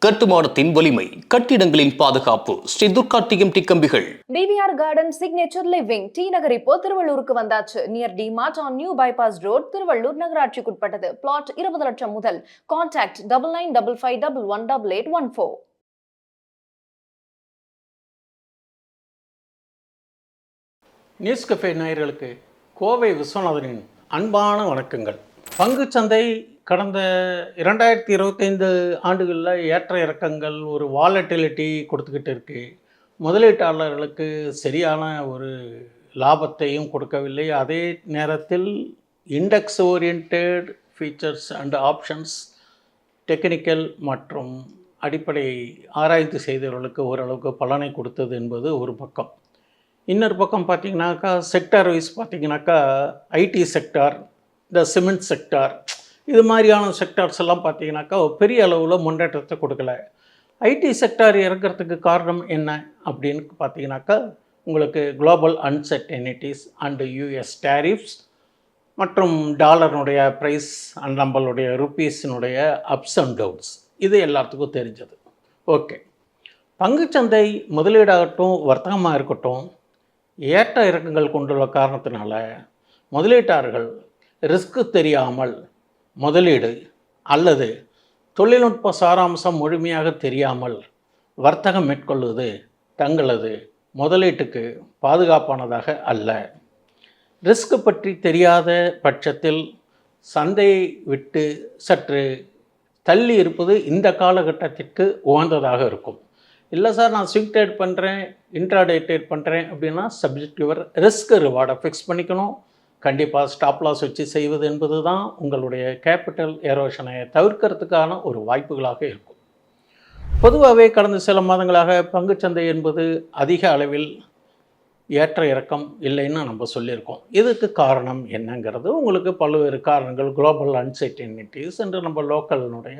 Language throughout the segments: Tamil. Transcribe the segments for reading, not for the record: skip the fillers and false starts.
கட்டுமானத்தின் வலிமை, கட்டிடங்களின் பாதுகாப்பு. ஸ்ரீ துர்கா டிஎம்டி கம்பிகள். TVR garden signature living T Nagar இப்போ திருவள்ளூருக்கு வந்தாச்சு. Near D Mart on new bypass road, Tiruvallur நகராட்சிக்குட்பட்டது. பிளாட் 20 லட்சம் முதல். கான்டாக்ட் 9955511814. நியூஸ் கஃபே நேயர்களுக்கு கோவை விஸ்வநாதனின் அன்பான வணக்கங்கள். பங்குச்சந்தை கடந்த 2025 ஆண்டுகளில் ஏற்ற இறக்கங்கள், ஒரு வாலட்டிலிட்டி கொடுத்துக்கிட்டு இருக்குது. முதலீட்டாளர்களுக்கு சரியான ஒரு லாபத்தையும் கொடுக்கவில்லை. அதே நேரத்தில் index oriented features and options, technical மற்றும் அடிப்படை ஆராய்ச்சி செய்தவர்களுக்கு ஓரளவுக்கு பலனை கொடுத்தது என்பது ஒரு பக்கம். இன்னொரு பக்கம் பார்த்திங்கனாக்கா செக்டார் வைஸ் பார்த்திங்கனாக்கா ஐடி செக்டார், இந்த சிமெண்ட் செக்டார், இது மாதிரியான செக்டார்ஸ் எல்லாம் பார்த்திங்கனாக்கா பெரிய அளவில் முன்னேற்றத்தை கொடுக்கல. ஐடி செக்டார் இறக்கிறதுக்கு காரணம் என்ன அப்படின்னு பார்த்திங்கனாக்கா உங்களுக்கு global uncertainties and US tariffs மற்றும் டாலருடைய ப்ரைஸ் அண்ட் நம்மளுடைய ருப்பீஸினுடைய அப்ஸ் அண்ட் டவுன்ஸ், இது எல்லாத்துக்கும் தெரிஞ்சது. ஓகே, பங்குச்சந்தை முதலீடாகட்டும் வர்த்தகமாக இருக்கட்டும் ஏற்ற இறக்கங்கள் கொண்டுள்ள காரணத்தினால முதலீட்டாளர்கள் ரிஸ்க்கு தெரியாமல் முதலீடு அல்லது தொழில்நுட்ப சாராம்சம் முழுமையாக தெரியாமல் வர்த்தகம் மேற்கொள்வது தங்களது முதலீட்டுக்கு பாதுகாப்பானதாக அல்ல. ரிஸ்க் பற்றி தெரியாத பட்சத்தில் சந்தையை விட்டு சற்று தள்ளி இருப்பது இந்த காலகட்டத்திற்கு உகந்ததாக இருக்கும். இல்லை சார், நான் ஸ்விங் ட்ரேட் பண்ணுறேன், இன்ட்ராடே ட்ரேட் பண்ணுறேன் அப்படின்னா சப்ஜெக்ட் யுவர் ரிஸ்க் ரிவார்டை ஃபிக்ஸ் பண்ணிக்கணும். கண்டிப்பாக ஸ்டாப் லாஸ் வச்சு செய்வது என்பது தான் உங்களுடைய கேபிட்டல் எரோஷனை தவிர்க்கிறதுக்கான ஒரு வாய்ப்புகளாக இருக்கும். பொதுவாகவே கடந்த சில மாதங்களாக பங்குச்சந்தை என்பது அதிக அளவில் ஏற்ற இறக்கம் இல்லைன்னு நம்ம சொல்லியிருக்கோம். இதுக்கு காரணம் என்னங்கிறது உங்களுக்கு பல்வேறு காரணங்கள், குளோபல் அன்சர்டனிட்டிஸ் என்று நம்ம லோக்கலினுடைய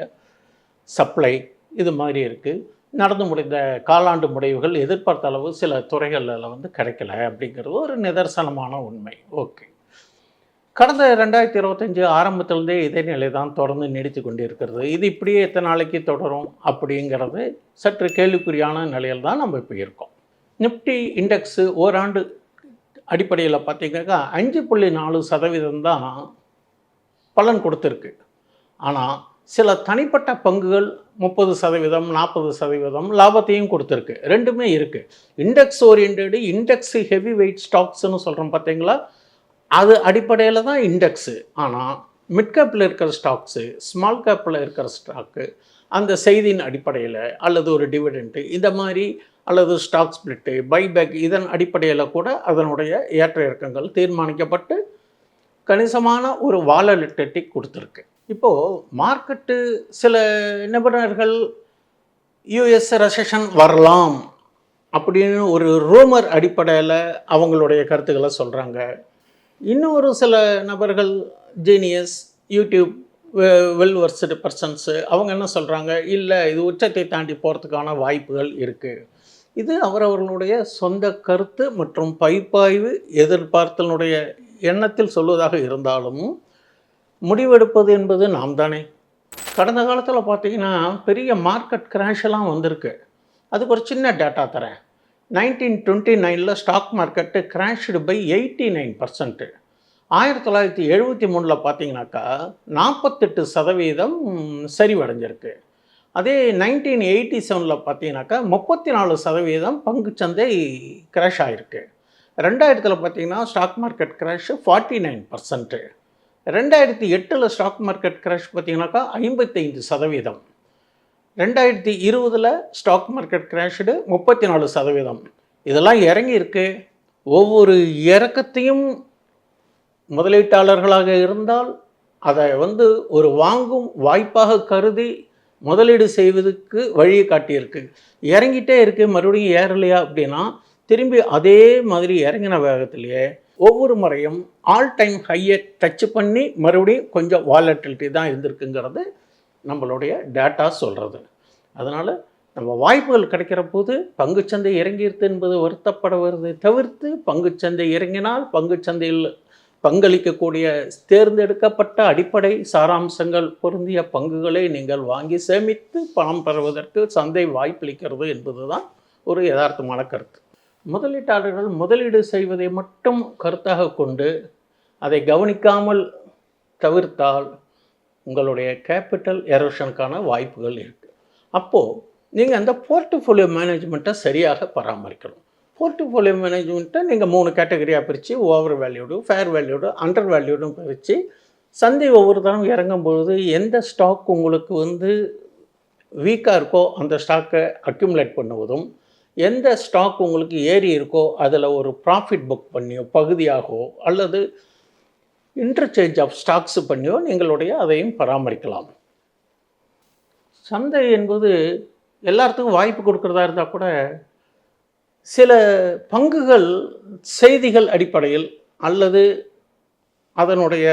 சப்ளை இது மாதிரி இருக்குது. நடந்து முடிந்த காலாண்டு முடிவுகள் எதிர்பார்த்த அளவு சில துறைகளில் கிடைக்கல அப்படிங்கிறது ஒரு நிதர்சனமான உண்மை. ஓகே, கடந்த 2025 ஆரம்பத்திலேருந்தே இதே நிலை தான் தொடர்ந்து நீடித்து கொண்டிருக்கிறது. இது இப்படியே எத்தனை நாளைக்கு தொடரும் அப்படிங்கிறது சற்று கேள்விக்குறியான நிலையில் தான் நம்ம இப்போ இருக்கோம். நிஃப்டி இண்டெக்ஸு ஓராண்டு அடிப்படையில் பார்த்திங்கனாக்கா 5.4% தான் பலன் கொடுத்துருக்கு. ஆனால் சில தனிப்பட்ட பங்குகள் 30%, 40% லாபத்தையும் கொடுத்துருக்கு. ரெண்டுமே இருக்குது. Index oriented, index heavy weight ஸ்டாக்ஸ்ன்னு சொல்கிறோம் பார்த்தீங்களா, அது அடிப்படையில் தான் இண்டெக்ஸு. ஆனால் மிட் கேப்பில் இருக்கிற ஸ்டாக்ஸு, ஸ்மால் கேப்பில் இருக்கிற ஸ்டாக்கு அந்த செய்தியின் அடிப்படையில் அல்லது ஒரு டிவிடெண்ட்டு இந்த மாதிரி அல்லது ஸ்டாக் ஸ்பிளிட்டு, பைபேக் இதன் அடிப்படையில் கூட அதனுடைய ஏற்ற இறக்கங்கள் தீர்மானிக்கப்பட்டு கணிசமான ஒரு வாலட்டிலிட்டி கொடுத்துருக்கு. இப்போது மார்க்கெட்டு சில நிபுணர்கள் யூஎஸ் ரெசெஷன் வரலாம் அப்படின்னு ஒரு ரூமர் அடிப்படையில் அவங்களுடைய கருத்துக்களை சொல்கிறாங்க. இன்னொரு சில நபர்கள், genius, YouTube well versed persons, அவங்க என்ன சொல்கிறாங்க, இல்லை இது உச்சத்தை தாண்டி போகிறதுக்கான வாய்ப்புகள் இருக்குது. இது அவரவர்களுடைய சொந்த கருத்து மற்றும் பகுப்பாய்வு எதிர்பார்த்தனுடைய எண்ணத்தில் சொல்வதாக இருந்தாலும் முடிவெடுப்பது என்பது நாம் தானே. கடந்த காலத்தில் பார்த்திங்கன்னா பெரிய மார்க்கெட் கிராஷெல்லாம் வந்திருக்கு. அதுக்கு ஒரு சின்ன டேட்டா தரேன். 1929 ஸ்டாக் மார்க்கெட்டு கிராஷ்டு பை 89%. 1973 பார்த்திங்கனாக்கா 48% சரிவடைஞ்சிருக்கு. அதே 1987 பார்த்திங்கனாக்கா 34% பங்குச்சந்தை கிராஷ் ஆகிருக்கு. 2000 பார்த்திங்கன்னா stock market crash 49%. 2008 stock market crash பார்த்திங்கனாக்கா 55%. 2020 ஸ்டாக் மார்க்கெட் கிராஷ்டு 34%. இதெல்லாம் இறங்கியிருக்கு. ஒவ்வொரு இறக்கத்தையும் முதலீட்டாளர்களாக இருந்தால் அதை ஒரு வாங்கும் வாய்ப்பாக கருதி முதலீடு செய்வதற்கு வழியை காட்டியிருக்கு. இறங்கிட்டே இருக்குது, மறுபடியும் ஏறலையா அப்படின்னா திரும்பி அதே மாதிரி இறங்கின வேகத்திலேயே ஒவ்வொரு முறையும் ஆல் டைம் ஹையை டச் பண்ணி மறுபடியும் கொஞ்சம் வாலட்டிலிட்டி தான் இருந்திருக்குங்கிறது நம்மளுடைய டேட்டா சொல்கிறது. அதனால் நம்ம வாய்ப்புகள் கிடைக்கிற போது பங்குச்சந்தை இறங்கியிருது என்பது வருத்தப்பட வருவதை தவிர்த்து, பங்குச்சந்தை இறங்கினால் பங்குச்சந்தையில் பங்களிக்கக்கூடிய தேர்ந்தெடுக்கப்பட்ட அடிப்படை சாராம்சங்கள் பொருந்திய பங்குகளை நீங்கள் வாங்கி சேமித்து பணம் பெறுவதற்கு சந்தை வாய்ப்பளிக்கிறது என்பதுதான் ஒரு யதார்த்தமான கருத்து. முதலீட்டாளர்கள் முதலீடு செய்வதை மட்டும் கருத்தாக கொண்டு அதை கவனிக்காமல் தவிர்த்தால் உங்களுடைய கேபிட்டல் எரோஷனுக்கான வாய்ப்புகள் இருக்குது. அப்போது நீங்கள் அந்த போர்ட்ஃபோலியோ மேனேஜ்மெண்ட்டை சரியாக பராமரிக்கணும். போர்ட்ஃபோலியோ மேனேஜ்மெண்ட்டை நீங்கள் 3 கேட்டகரியாக பிரித்து over valued, fair valued, under வேல்யூடும் பிரித்து சந்தை ஒவ்வொரு தரம் இறங்கும்பொழுது எந்த ஸ்டாக் உங்களுக்கு வீக்காக இருக்கோ அந்த ஸ்டாக்கை அக்யூமுலேட் பண்ணுவதும், எந்த ஸ்டாக் உங்களுக்கு ஏறி இருக்கோ அதில் ஒரு ப்ராஃபிட் புக் பண்ணியோ பகுதியாகவோ அல்லது இன்டர்சேஞ்ச் ஆஃப் ஸ்டாக்ஸ் பண்ணியோ நீங்களுடைய அதையும் பராமரிக்கலாம். சந்தை என்பது எல்லாத்துக்கும் வாய்ப்பு கொடுக்குறதா இருந்தால் கூட சில பங்குகள் செய்திகள் அடிப்படையில் அல்லது அதனுடைய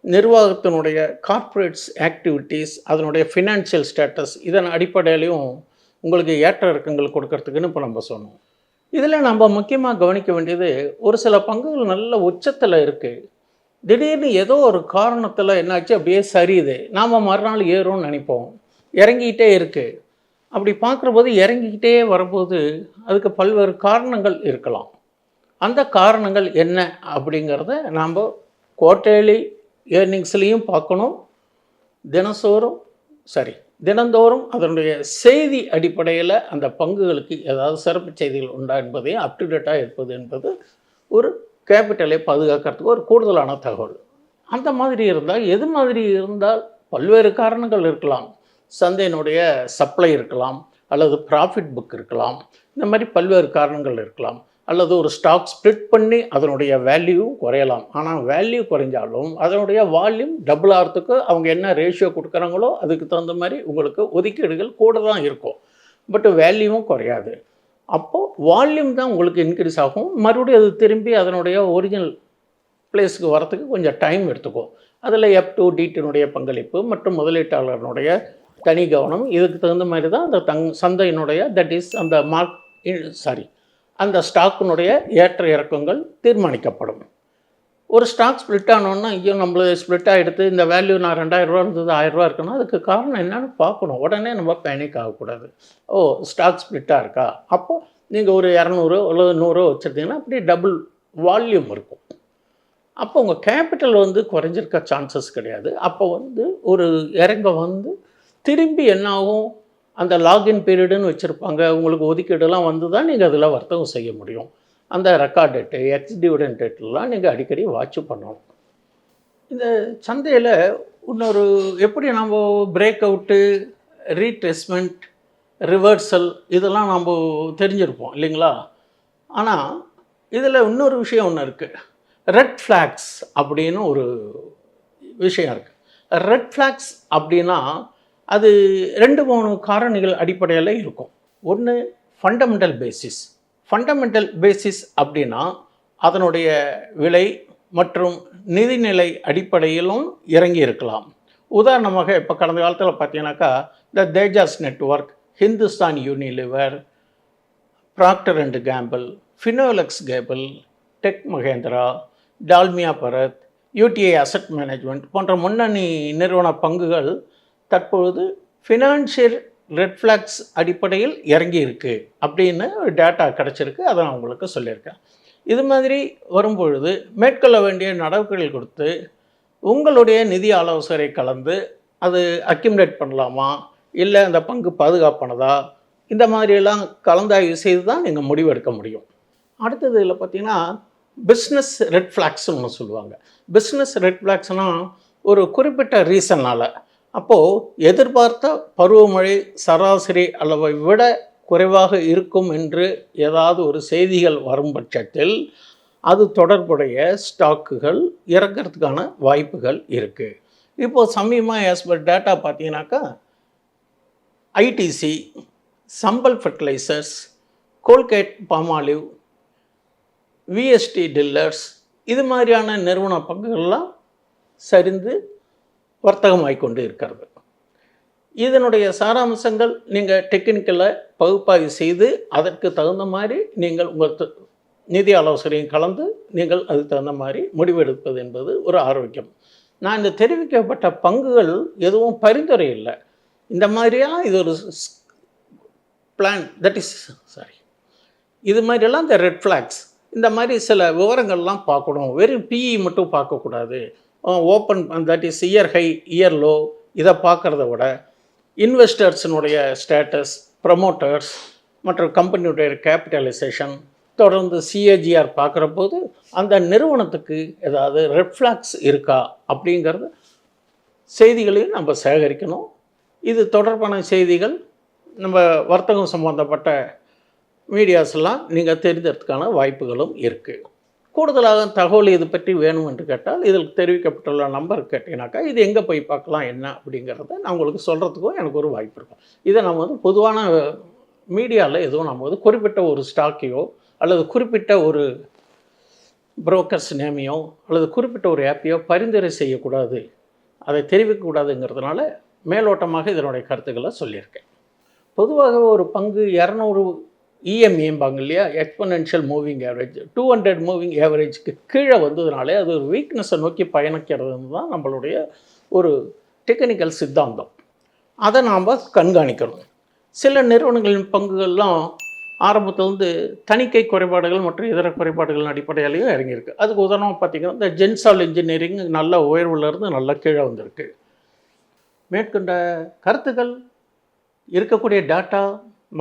நிர்வாகத்தினுடைய கார்ப்பரேட்ஸ் ஆக்டிவிட்டீஸ், அதனுடைய ஃபினான்ஷியல் ஸ்டேட்டஸ், இதன் அடிப்படையிலையும் உங்களுக்கு ஏற்ற இறக்கங்கள் கொடுக்கறதுக்குன்னு இப்போ நம்ம சொன்னோம். இதில் நம்ம முக்கியமாக கவனிக்க வேண்டியது, ஒரு சில பங்குகள் நல்ல உச்சத்தில் இருக்குது, திடீர்னு ஏதோ ஒரு காரணத்தில் என்னாச்சு அப்படியே சரியுது, நாம் மறுநாள் ஏறும்னு நினைப்போம், இறங்கிக்கிட்டே இருக்குது. அப்படி பார்க்குறபோது இறங்கிக்கிட்டே வரும்போது அதுக்கு பல்வேறு காரணங்கள் இருக்கலாம். அந்த காரணங்கள் என்ன அப்படிங்கிறத நாம் குவார்ட்டர்லி ஏர்னிங்ஸ்லேயும் பார்க்கணும், தினந்தோறும் அதனுடைய செய்தி அடிப்படையில் அந்த பங்குகளுக்கு ஏதாவது சிறப்பு செய்திகள் உண்டா என்பதையும் அப்டுடேட்டாக இருப்பது என்பது ஒரு கேபிட்டலை பாதுகாக்கிறதுக்கு ஒரு கூடுதலான தகவல். அந்த மாதிரி இருந்தால், எது மாதிரி இருந்தால் பல்வேறு காரணங்கள் இருக்கலாம். சந்தையினுடைய சப்ளை இருக்கலாம், அல்லது ப்ராஃபிட் புக் இருக்கலாம், இந்த மாதிரி பல்வேறு காரணங்கள் இருக்கலாம். அல்லது ஒரு ஸ்டாக் ஸ்ப்ளிட் பண்ணி அதனுடைய வேல்யூ குறையலாம். ஆனால் வேல்யூ குறைஞ்சாலும் அதனுடைய வால்யூம் டபுள் ஆகிறதுக்கு அவங்க என்ன ரேஷியோ கொடுக்குறாங்களோ அதுக்கு தகுந்த மாதிரி உங்களுக்கு ஒதுக்கீடுகள் கூட தான் இருக்கும், பட் வேல்யூவும் குறையாது. அப்போது வால்யூம் தான் உங்களுக்கு இன்க்ரீஸ் ஆகும், மறுபடியும் அது திரும்பி அதனுடைய ஒரிஜினல் பிளேஸுக்கு வரத்துக்கு கொஞ்சம் டைம் எடுத்துக்கும். அதில் F2 D2னுடைய பங்களிப்பு மற்றும் முதலீட்டாளர்களுடைய தனி கவனம், இதுக்கு தகுந்த மாதிரி தான் அந்த சந்தையினுடைய அந்த ஸ்டாக்கினுடைய ஏற்ற இறக்கங்கள் தீர்மானிக்கப்படும். ஒரு ஸ்டாக் ஸ்ப்ளிட் ஆனோன்னா, ஐயோ நம்மளது ஸ்ப்ளிட் ஆகிடுது, இந்த வேல்யூ நான் 2000 ரூபா இருந்தது 1000 ரூபா இருக்குன்னா அதுக்கு காரணம் என்னன்னு பார்க்கணும். உடனே நம்ம பேனிக் ஆகக்கூடாது. ஸ்டாக் ஸ்ப்ளிட்டாக இருக்கா, அப்போது நீங்கள் ஒரு 200 அல்லது 100 வச்சுருந்தீங்கன்னா அப்படி டபுள் வால்யூம் இருக்கும். அப்போ உங்கள் கேபிட்டல் குறைஞ்சிருக்க சான்சஸ் கிடையாது. அப்போ ஒரு இறங்க திரும்பி என்ன ஆகும், அந்த லாகின் பீரியடுன்னு வச்சுருப்பாங்க, உங்களுக்கு ஒதுக்கீடுலாம் தான் நீங்கள் அதில் வர்த்தகம் செய்ய முடியும். அந்த ரெக்கார்ட் டேட்டு, எக்ஸ் டிவிடெண்ட் டேட்லாம் நீங்கள் அடிக்கடி வாட்ச் பண்ணணும். இந்த சந்தையில் இன்னொரு எப்படி நம்ம பிரேக் அவுட்டு, ரீட்ரேஸ்மெண்ட், ரிவர்சல் இதெல்லாம் நம்ம தெரிஞ்சிருப்போம் இல்லைங்களா? ஆனால் இதில் இன்னொரு விஷயம் ஒன்று இருக்குது, ரெட் ஃப்ளாக்ஸ் அப்படின்னு ஒரு விஷயம் இருக்குது. ரெட் ஃப்ளாக்ஸ் அப்படின்னா அது 2-3 காரணிகள் அடிப்படையில் இருக்கும். ஒன்று ஃபண்டமெண்டல் பேசிஸ் அப்படின்னா அதனுடைய விலை மற்றும் நிதிநிலை அடிப்படையிலும் இறங்கி இருக்கலாம். உதாரணமாக இப்போ கடந்த காலத்தில் பார்த்தீங்கன்னாக்கா இந்த Tejas network, Hindustan Unilever, Procter and Gamble, Finolex cable, tech Mahindra, Dalmia Bharat, UTI asset management போன்ற முன்னணி நிறுவன பங்குகள் தற்பொழுது ஃபினான்ஷியல் ரெட் ஃப்ளாக்ஸ் அடிப்படையில் இறங்கி இருக்குது அப்படின்னு டேட்டா கிடச்சிருக்கு. அதை நான் உங்களுக்கு சொல்லியிருக்கேன். இது மாதிரி வரும்பொழுது மேற்கொள்ள வேண்டிய நடவடிக்கைகள் கொடுத்து உங்களுடைய நிதி ஆலோசனை கலந்து அது அக்யூமுலேட் பண்ணலாமா, இல்லை அந்த பங்கு பாதுகாப்பானதா, இந்த மாதிரியெல்லாம் கலந்தாய்வு செய்து தான் நீங்கள் முடிவெடுக்க முடியும். அடுத்தது இதில் பார்த்திங்கன்னா பிஸ்னஸ் ரெட் ஃப்ளாக்ஸ்னு ஒன்று சொல்லுவாங்க. பிஸ்னஸ் ரெட் ஃப்ளாக்ஸ்னால் ஒரு குறிப்பிட்ட ரீசனால், அப்போது எதிர்பார்த்த பருவமழை சராசரி அளவை விட குறைவாக இருக்கும் என்று ஏதாவது ஒரு செய்திகள் வரும் பட்சத்தில் அது தொடர்புடைய ஸ்டாக்குகள் இறக்கிறதுக்கான வாய்ப்புகள் இருக்குது. இப்போது சமீபமாக ஆஸ் பர் டேட்டா பார்த்தீங்கன்னாக்கா ஐடிசி, சம்பல் ஃபெர்டிலைசர்ஸ், கோல்கேட் பாமாலிவ், விஎஸ்டி டில்லர்ஸ், இது மாதிரியான நிறுவன பங்குகள்லாம் சரிந்து வர்த்தகமாகிக் கொண்டு இருக்கிறது. இதனுடைய சாராம்சங்கள் நீங்கள் டெக்னிக்கலை பகுப்பாய்வு செய்து அதற்கு தகுந்த மாதிரி நீங்கள் உங்கள் நிதி ஆலோசனையும் கலந்து நீங்கள் அதுக்கு தகுந்த மாதிரி முடிவெடுப்பது என்பது ஒரு ஆரோக்கியம். நான் இந்த தெரிவிக்கப்பட்ட பங்குகள் எதுவும் பரிந்துரை இல்லை. இந்த மாதிரியாக இது ஒரு பிளான் இது மாதிரியெல்லாம் இந்த ரெட் ஃப்ளாக்ஸ், இந்த மாதிரி சில விவரங்கள்லாம் பார்க்கணும். வெறும் பிஇ மட்டும் பார்க்கக்கூடாது. Open that is year high year low இதை பார்க்குறத விட இன்வெஸ்டர்ஸினுடைய ஸ்டேட்டஸ், ப்ரமோட்டர்ஸ் மற்றும் கம்பெனியுடைய கேபிட்டலைசேஷன், தொடர்ந்து சிஏஜிஆர் பார்க்குற போது அந்த நிறுவனத்துக்கு ஏதாவது ரெட் ஃப்ளாக்ஸ் இருக்கா அப்படிங்கிறது செய்திகளையும் நம்ம சேகரிக்கணும். இது தொடர்பான செய்திகள் நம்ம வர்த்தகம் சம்பந்தப்பட்ட மீடியாஸ்லாம் நீங்கள் தெரிஞ்சதுக்கான வாய்ப்புகளும் இருக்குது. கூடுதலாக தகவல் இது பற்றி வேணும் என்று கேட்டால் இதில் தெரிவிக்கப்பட்டுள்ள நம்பர் கேட்டீங்கன்னாக்கா இது எங்கே போய் பார்க்கலாம் என்ன அப்படிங்கிறத நான் உங்களுக்கு சொல்கிறதுக்கும் எனக்கு ஒரு வாய்ப்பு இருக்கும். இதை நம்ம வந்து பொதுவான மீடியாவில் எதுவும் நம்ம வந்து குறிப்பிட்ட ஒரு ஸ்டாக்கையோ அல்லது குறிப்பிட்ட ஒரு புரோக்கர்ஸ் நேமையோ அல்லது குறிப்பிட்ட ஒரு ஆப்பையோ பரிந்துரை செய்யக்கூடாது, அதை தெரிவிக்கக்கூடாதுங்கிறதுனால மேலோட்டமாக இதனுடைய கருத்துக்களை சொல்லியிருக்கேன். பொதுவாக ஒரு பங்கு 200 இஎம்ஏம்பாங்க இல்லையா, எக்ஸ்பொனென்ஷியல் மூவிங் ஆவரேஜ், 200 மூவிங் ஆவரேஜுக்கு கீழே வந்ததுனாலே அது ஒரு வீக்னஸை நோக்கி பயணிக்கிறதுன்னு தான் நம்மளுடைய ஒரு டெக்னிக்கல் சித்தாந்தம். அதை நாம் கண்காணிக்கணும். சில நிறுவனங்களின் பங்குகள்லாம் ஆரம்பத்திலேருந்து தணிக்கை குறைபாடுகள் மற்றும் இதர குறைபாடுகளின் அடிப்படையிலையும் இறங்கியிருக்கு. அதுக்கு உதாரணமாக பார்த்திங்கன்னா இந்த ஜென்சால் இன்ஜினியரிங் நல்ல உயர்வுலேருந்து நல்லா கீழே வந்திருக்கு. மேற்கொண்ட கருத்துக்கள், இருக்கக்கூடிய டேட்டா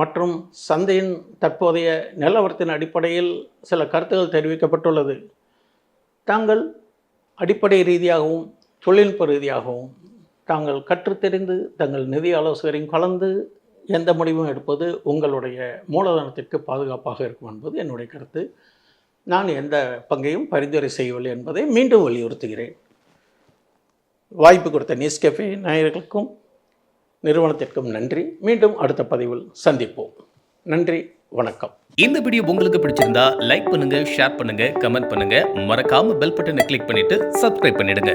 மற்றும் சந்தையின் தற்போதைய நிலவரத்தின் அடிப்படையில் சில கருத்துக்கள் தெரிவிக்கப்பட்டுள்ளது. தாங்கள் அடிப்படை ரீதியாகவும் தொழில்நுட்ப ரீதியாகவும் தாங்கள் கற்றுத்தெரிந்து தங்கள் நிதி ஆலோசகரையும் கலந்து எந்த முடிவும் எடுப்பது உங்களுடைய மூலதனத்திற்கு பாதுகாப்பாக இருக்கும் என்பது என்னுடைய கருத்து. நான் எந்த பங்கையும் பரிந்துரை செய்யவில்லை என்பதை மீண்டும் வலியுறுத்துகிறேன். வாய்ப்பு கொடுத்த நியூஸ் கஃபே நேயர்களுக்கும் நிறுவனத்திற்கும் நன்றி. மீண்டும் அடுத்த பதிவில் சந்திப்போம். நன்றி, வணக்கம். இந்த வீடியோ உங்களுக்கு பிடிச்சிருந்தா லைக் பண்ணுங்க, ஷேர் பண்ணுங்க, கமெண்ட் பண்ணுங்க. மறக்காம பெல் பட்டனை கிளிக் பண்ணிட்டு சப்ஸ்கிரைப் பண்ணிடுங்க.